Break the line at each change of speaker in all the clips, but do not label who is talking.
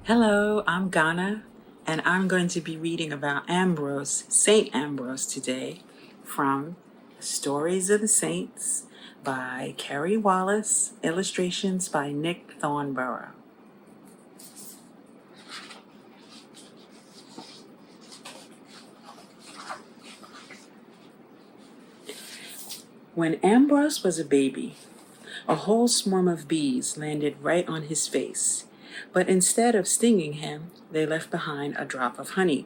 Hello, I'm Ghana, and I'm going to be reading about Ambrose, Saint Ambrose today from Stories of the Saints by Carrie Wallace, illustrations by Nick Thornborough. When Ambrose was a baby, a whole swarm of bees landed right on his face, but instead of stinging him, they left behind a drop of honey.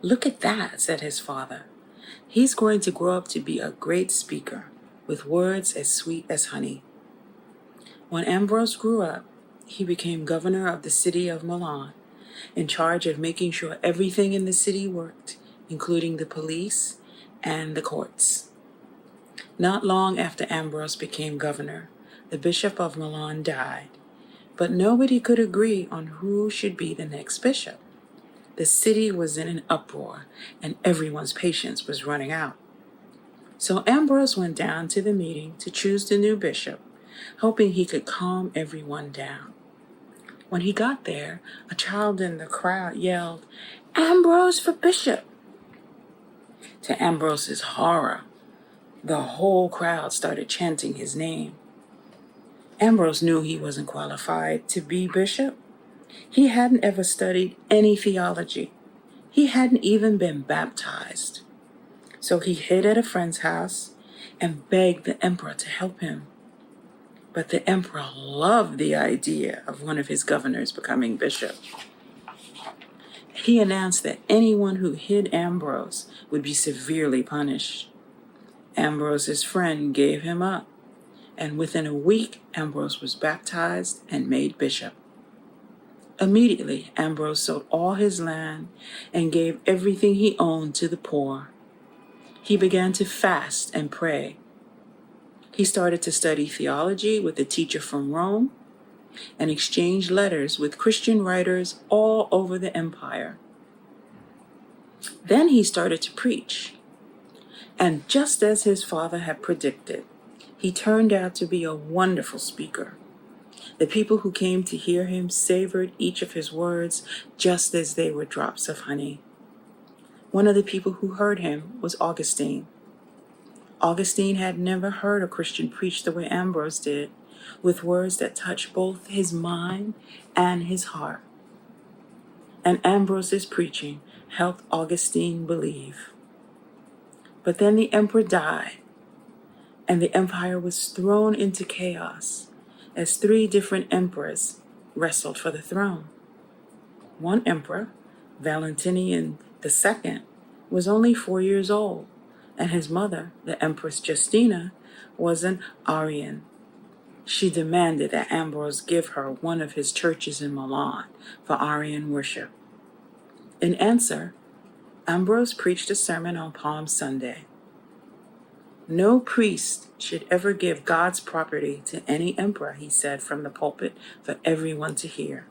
"Look at that," said his father. "He's going to grow up to be a great speaker, with words as sweet as honey." When Ambrose grew up, he became governor of the city of Milan, in charge of making sure everything in the city worked, including the police and the courts. Not long after Ambrose became governor, the bishop of Milan died, but nobody could agree on who should be the next bishop. The city was in an uproar, and everyone's patience was running out. So Ambrose went down to the meeting to choose the new bishop, hoping he could calm everyone down. When he got there, a child in the crowd yelled, "Ambrose for bishop!" To Ambrose's horror, the whole crowd started chanting his name. Ambrose knew he wasn't qualified to be bishop. He hadn't ever studied any theology. He hadn't even been baptized. So he hid at a friend's house and begged the emperor to help him. But the emperor loved the idea of one of his governors becoming bishop. He announced that anyone who hid Ambrose would be severely punished. Ambrose's friend gave him up, and within a week, Ambrose was baptized and made bishop. Immediately, Ambrose sold all his land and gave everything he owned to the poor. He began to fast and pray. He started to study theology with a teacher from Rome and exchanged letters with Christian writers all over the empire. Then he started to preach. And just as his father had predicted, he turned out to be a wonderful speaker. The people who came to hear him savored each of his words just as they were drops of honey. One of the people who heard him was Augustine. Augustine had never heard a Christian preach the way Ambrose did, with words that touched both his mind and his heart. And Ambrose's preaching helped Augustine believe. But then the emperor died, and the empire was thrown into chaos as 3 different emperors wrestled for the throne. One emperor, Valentinian II, was only 4 years old, and his mother, the Empress Justina, was an Arian. She demanded that Ambrose give her one of his churches in Milan for Arian worship. In answer, Ambrose preached a sermon on Palm Sunday. "No priest should ever give God's property to any emperor," he said from the pulpit for everyone to hear.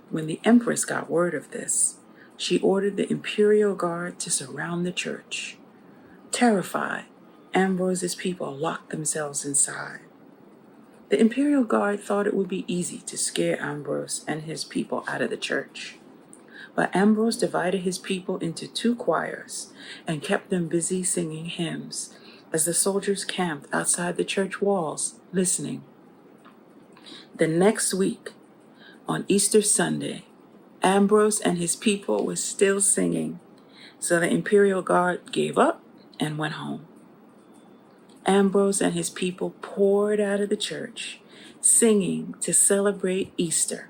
When the empress got word of this, she ordered the imperial guard to surround the church. Terrified, Ambrose's people locked themselves inside. The imperial guard thought it would be easy to scare Ambrose and his people out of the church. But Ambrose divided his people into 2 choirs and kept them busy singing hymns as the soldiers camped outside the church walls, listening. The next week, on Easter Sunday, Ambrose and his people were still singing, so the imperial guard gave up and went home. Ambrose and his people poured out of the church, singing to celebrate Easter,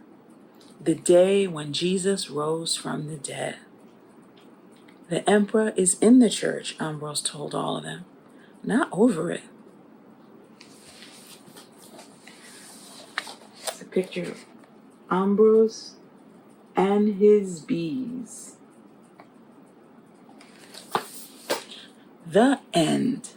the day when Jesus rose from the dead. "The emperor is in the church," Ambrose told all of them, "not over it." It's a picture of Ambrose and his bees. The end.